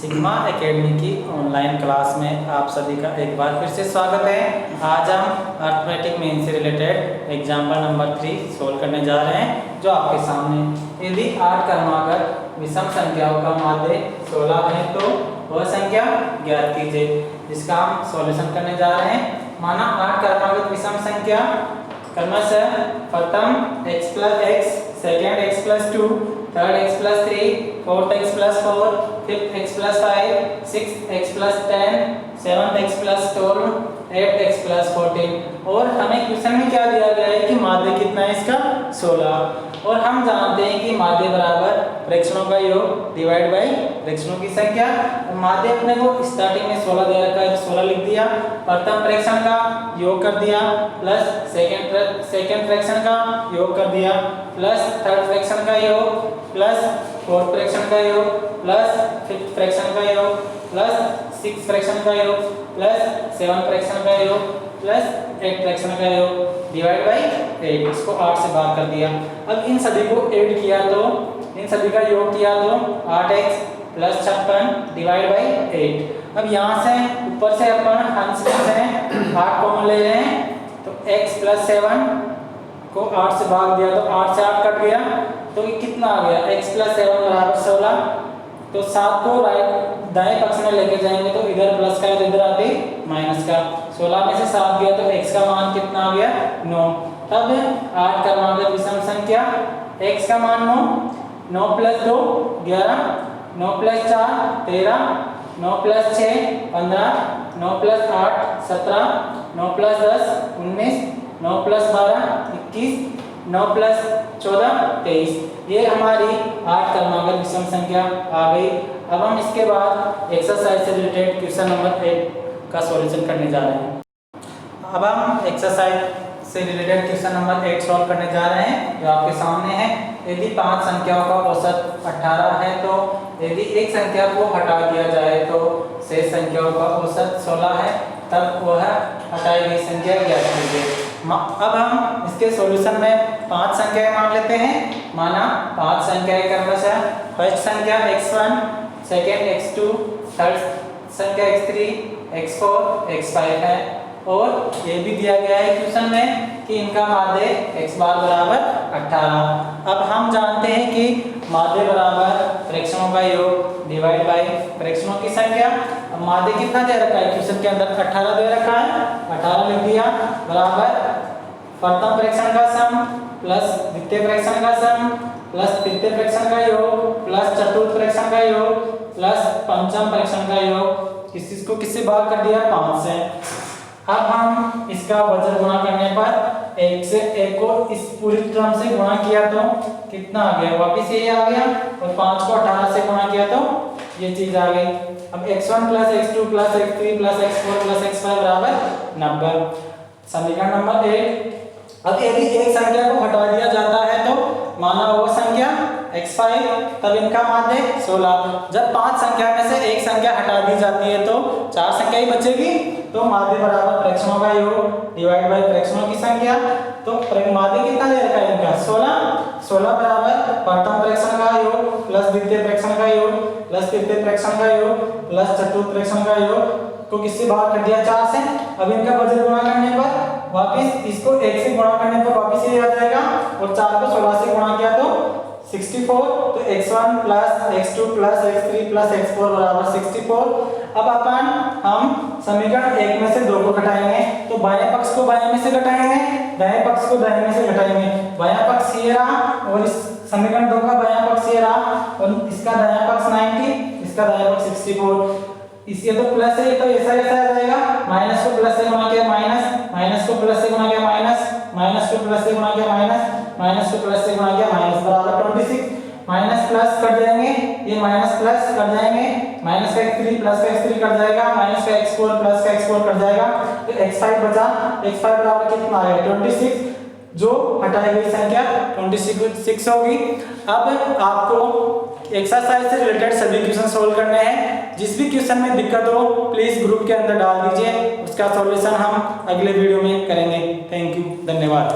Sigma academy की online class में आप सभी का एक बार फिर से स्वागत है। आज हम अर्थमेटिक मीन से रिलेटेड एग्जाम्पल नंबर 3 सोल्व करने जा रहे हैं, जो आपके सामने। यदि 8 क्रमागत विषम संख्याओं का माध्य 16 है तो वह संख्या ज्ञात कीजिए, जिसका हम सॉल्यूशन करने जा रहे हैं। माना 8 क्रमागत विषम संख्या क्रमशः प्रथम x + x, second x + 2, third x + 3, fourth x + 4, fifth x + 5, sixth x + 10, seventh x + 12, eighth x + 14। और हमें क्वेश्चन में क्या दिया गया है कि माध्य कितना है इसका 16। और हम जानते हैं कि माध्य बराबर फ्रैक्शनों का योग डिवाइड बाय फ्रैक्शनों की संख्या। माध्य अपने को स्टार्टिंग में 16 दे रखा है, 16 लिख दिया। प्रथम फ्रैक्शन का योग कर दिया प्लस सेकेंड फ्रैक्शन का योग कर दिया प्लस थर्ड फ्रैक्शन का योग प्लस फोर्थ फ्रैक्शन का योग प्लस फिफ्थ फ्रैक्शन का योग प्लस सिक्स्थ फ्रैक्शन का योग प्लस सेवंथ फ्रैक्शन का योग प्लस एट फ्रैक्शन का योग डिवाइड बाय 8। इसको 8 से भाग कर दिया। अब इन सभी को ऐड किया तो इन सभी का योग किया तो 8x + 56 डिवाइड बाय 8। अब यहाँ से ऊपर से अपन अंश में से 8 कॉमन ले रहे हैं, तो x + 7 को 8 से भाग दिया तो 8 से 8 कट गया, तो ये कितना आ गया x + 7 = 16। तो 7 को दाएं पक्ष में लेके जाएंगे तो इधर प्लस का है तो इधर आते माइनस का। 16 में से 7 गया तो x का मान कितना आ गया 9। तब 8 क्रमागत विषम संख्या x का मान 9, 9 + 2 11, 9 + 4 13, 9 + 6 15, 9 + 8 17, 9 + 10 19, 9 + 12 21, 9 + 14 23। ये हमारी 8 क्रमागत विषम संख्या आ गई। अब हम इसके बाद एक्सरसाइज से रिलेटेड क्वेश्चन नंबर 8 का सॉल्यूशन करने जा रहे हैं। अब हम एक्सरसाइज से रिलेटेड क्वेश्चन नंबर 8 सॉल्व करने जा रहे हैं, जो आपके सामने है। यदि 5 संख्याओं का औसत 18 है तो यदि एक संख्या को हटा दिया जाए तो शेष संख्याओं का औसत 16 है, तब वह हटाई गई संख्या ज्ञात कीजिए। अब हम इसके सॉल्यूशन में 5 संख्याएं मान लेते हैं। माना 5 संख्याएं क्रमशः फर्स्ट संख्या x1, सेकेंड x2, थर्ड संख्या x3, x4, x5 है। और ये भी दिया गया है क्वेश्चन में कि इनका माध्य x बार बराबर 18। अब हम जानते हैं कि माध्य बराबर फ्रैक्शनों का योग डिवाइड बाय फ्रैक्शनों की संख्या। अब माध्य कितना दे रखा है क्वेश्चन के अंदर 18 दे रखा है, 18 लिख दिया बराबर प्रथम फ्रैक्शन का सम प्लस द्वितीय फ्रैक्शन का सम प्लस तृतीय फ्रैक्शन का योग प्लस चतुर्थ फ्रैक्शन का योग प्लस पंचम फ्रैक्शन का योग। इसको किससे भाग कर दिया 5 से। अब हम इसका वजन गुणा करने पर 1 से 1 को इस पूरी टर्म से गुणा किया तो कितना आ गया, वापिस ये आ गया। और 5 को 18 से गुणा किया तो ये चीज आ गई। अब x1 + x2 + x3 + x4 + x5 बराबर 90। समीकरण नंबर 8। अब यदि एक संख्या को हटा दिया जाता है तो माना वो संख्या x5, तब इनका माध्य 16। जब 5 संख्या में से एक संख्या हटा दी जाती है तो 4 संख्या ही बचेगी, तो माध्य बराबर फ्रैक्शनों का योग डिवाइड बाय फ्रैक्शनों की संख्या। तो माध्य कितना दे रखा है इनका 16 बराबर प्रथम फ्रैक्शन का योग प्लस द्वितीय फ्रैक्शन का योग प्लस तृतीय फ्रैक्शन का योग प्लस चतुर्थ फ्रैक्शन का योग को किससे भाग कर दिया 4 से। अब इनका वजन गुणा करने पर वापिस इसको 1 से गुणा करने पर वापिस ये आ जाएगा, और 4 को 16 से गुणा किया तो 64। तो x1 + x2 + x3 + x4 बराबर 64। अब अपन हम समीकरण 1 में से 2 को घटाएंगे, तो बाएं पक्ष को बाएं में से घटाएंगे, दाएं पक्ष को दाएं में से घटाएंगे। बायां पक्ष ये रहा और इस समीकरण 2 का बायां पक्ष ये रहा, और इसका दायां पक्ष 90, इसका दायां पक्ष 64। इसे तो प्लस है तो ऐसा आ जाएगा, माइनस को प्लस से गुणा किया माइनस, माइनस को प्लस से गुणा किया माइनस, माइनस को प्लस से गुणा किया माइनस, माइनस को प्लस से गुणा किया माइनस बराबर 26। माइनस प्लस कट जाएंगे, ये माइनस प्लस कट जाएंगे, माइनस का x3 प्लस का x3 कट जाएगा, माइनस का x4 प्लस का x4 कट जाएगा, तो x5 बचा। x5 बराबर कितना आ गया 26, जो हटाई गई संख्या 26 होगी। अब आपको एक्सरसाइज से रिलेटेड सभी क्वेश्चन सोल्व करने हैं। जिस भी क्वेश्चन में दिक्कत हो प्लीज ग्रुप के अंदर डाल दीजिए, उसका सॉल्यूशन हम अगले वीडियो में करेंगे। थैंक यू, धन्यवाद।